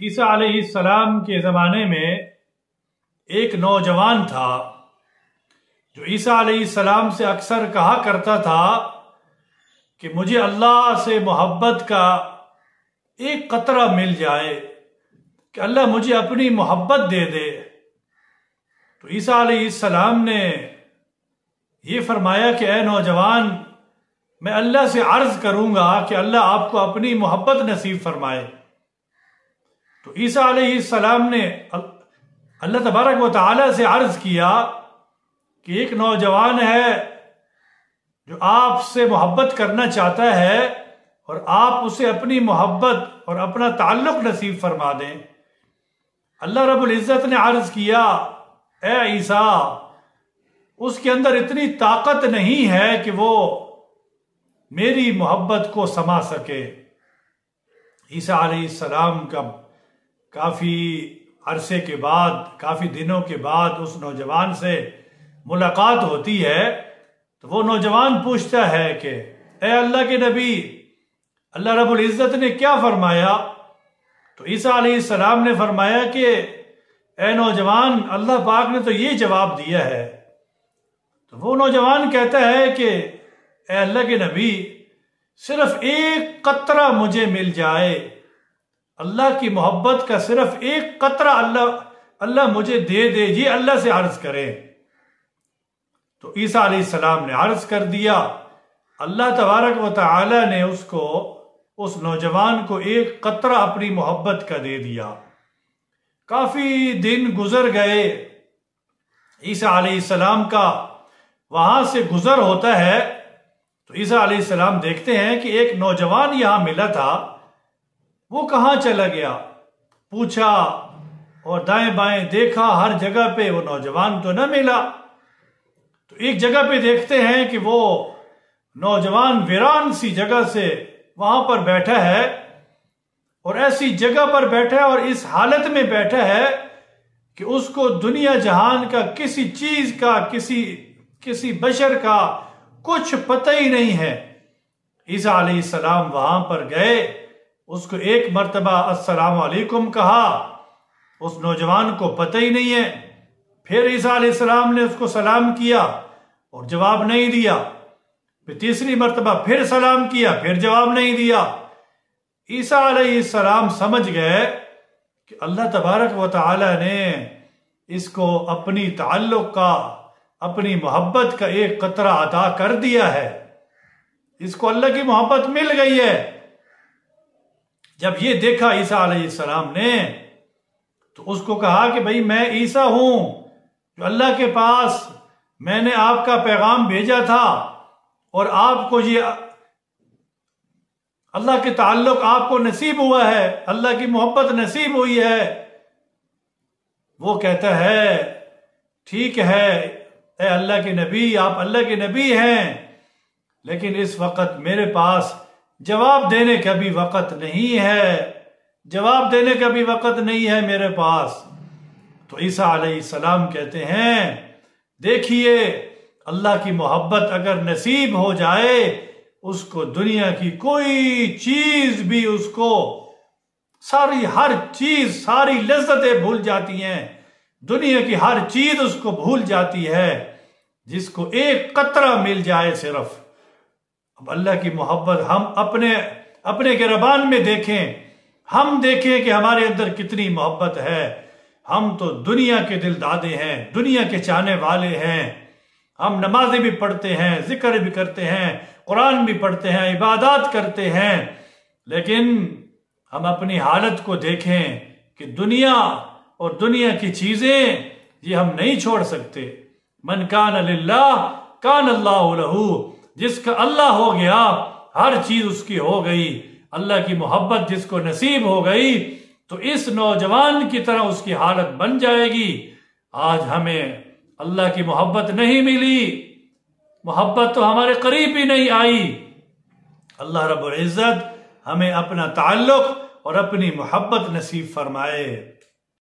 ईसा अलैहिस्सलाम के ज़माने में एक नौजवान था जो ईसा अलैहिस्सलाम से अक्सर कहा करता था कि मुझे अल्लाह से मोहब्बत का एक कतरा मिल जाए, कि अल्लाह मुझे अपनी मोहब्बत दे दे। तो ईसा अलैहिस्सलाम ने ये फरमाया कि ए नौजवान, मैं अल्लाह से अर्ज करूंगा कि अल्लाह आपको अपनी मोहब्बत नसीब फरमाए। तो ईसा अलैहिस्सलाम ने अल्लाह तबारक व तआला से अर्ज किया कि एक नौजवान है जो आपसे मोहब्बत करना चाहता है और आप उसे अपनी मोहब्बत और अपना ताल्लुक नसीब फरमा दें। अल्लाह रब्बुल इज़्ज़त ने अर्ज किया, ए ईसा, उसके अंदर इतनी ताकत नहीं है कि वो मेरी मोहब्बत को समा सके। ईसा अलैहिस्सलाम का काफ़ी अरसे के बाद, काफ़ी दिनों के बाद उस नौजवान से मुलाकात होती है। तो वो नौजवान पूछता है कि ए अल्लाह के नबी, अल्लाह रब्बुल इज़्ज़त ने क्या फरमाया? तो ईसा अलैहिस्सलाम ने फरमाया कि ए नौजवान, अल्लाह पाक ने तो ये जवाब दिया है। तो वो नौजवान कहता है कि ए अल्लाह के नबी, सिर्फ एक कतरा मुझे मिल जाए, अल्लाह की मोहब्बत का सिर्फ एक कतरा अल्लाह मुझे दे दे, ये अल्लाह से अर्ज करे। तो ईसा अलैहिस्सलाम ने अर्ज कर दिया। अल्लाह तबारक व तआला ने उस नौजवान को एक कतरा अपनी मोहब्बत का दे दिया। काफी दिन गुजर गए। ईसा अलैहिस्सलाम का वहां से गुजर होता है तो ईसा अलैहिस्सलाम देखते हैं कि एक नौजवान यहां मिला था। वो कहाँ चला गया? पूछा और दाएं बाएं देखा, हर जगह पे वो नौजवान तो न मिला। तो एक जगह पे देखते हैं कि वो नौजवान वीरान सी जगह से वहां पर बैठा है, और ऐसी जगह पर बैठा है और इस हालत में बैठा है कि उसको दुनिया जहान का किसी चीज का, किसी बशर का कुछ पता ही नहीं है। ईसा अलैहिस्सलाम वहां पर गए, उसको एक मर्तबा अस्सलाम वालेकुम कहा, उस नौजवान को पता ही नहीं है। फिर ईसा अलैहिस्सलाम ने उसको सलाम किया और जवाब नहीं दिया। फिर तीसरी मर्तबा फिर सलाम किया, फिर जवाब नहीं दिया। ईसा अलैहिस्सलाम समझ गए कि अल्लाह तबारक व तआला ने इसको अपनी ताल्लुक का, अपनी मोहब्बत का एक कतरा अता कर दिया है, इसको अल्लाह की मोहब्बत मिल गई है। जब ये देखा ईसा अलैहिस्सलाम ने तो उसको कहा कि भाई मैं ईसा हूं जो अल्लाह के पास मैंने आपका पैगाम भेजा था और आपको ये अल्लाह के ताल्लुक आपको नसीब हुआ है, अल्लाह की मोहब्बत नसीब हुई है। वो कहता है ठीक है ए अल्लाह के नबी, आप अल्लाह के नबी हैं, लेकिन इस वक्त मेरे पास जवाब देने का भी वक्त नहीं है, जवाब देने का भी वक्त नहीं है मेरे पास। तो ईसा अलैहिस्सलाम कहते हैं, देखिए अल्लाह की मोहब्बत अगर नसीब हो जाए, उसको दुनिया की कोई चीज भी, उसको हर चीज, सारी लज्जतें भूल जाती हैं, दुनिया की हर चीज उसको भूल जाती है, जिसको एक कतरा मिल जाए सिर्फ। अब अल्लाह की मोहब्बत हम अपने गिरबान में देखें, हम देखें कि हमारे अंदर कितनी मोहब्बत है। हम तो दुनिया के दिल दादे हैं, दुनिया के चाहने वाले हैं। हम नमाजें भी पढ़ते हैं, जिक्र भी करते हैं, कुरान भी पढ़ते हैं, इबादत करते हैं, लेकिन हम अपनी हालत को देखें कि दुनिया और दुनिया की चीजें ये हम नहीं छोड़ सकते। मन कान लिल्लाह कान अल्लाहु लहू, जिसका अल्लाह हो गया हर चीज उसकी हो गई। अल्लाह की मोहब्बत जिसको नसीब हो गई तो इस नौजवान की तरह उसकी हालत बन जाएगी। आज हमें अल्लाह की मोहब्बत नहीं मिली, मोहब्बत तो हमारे करीब भी नहीं आई। अल्लाह रब्बुल इज़्ज़त हमें अपना ताल्लुक और अपनी मोहब्बत नसीब फरमाए।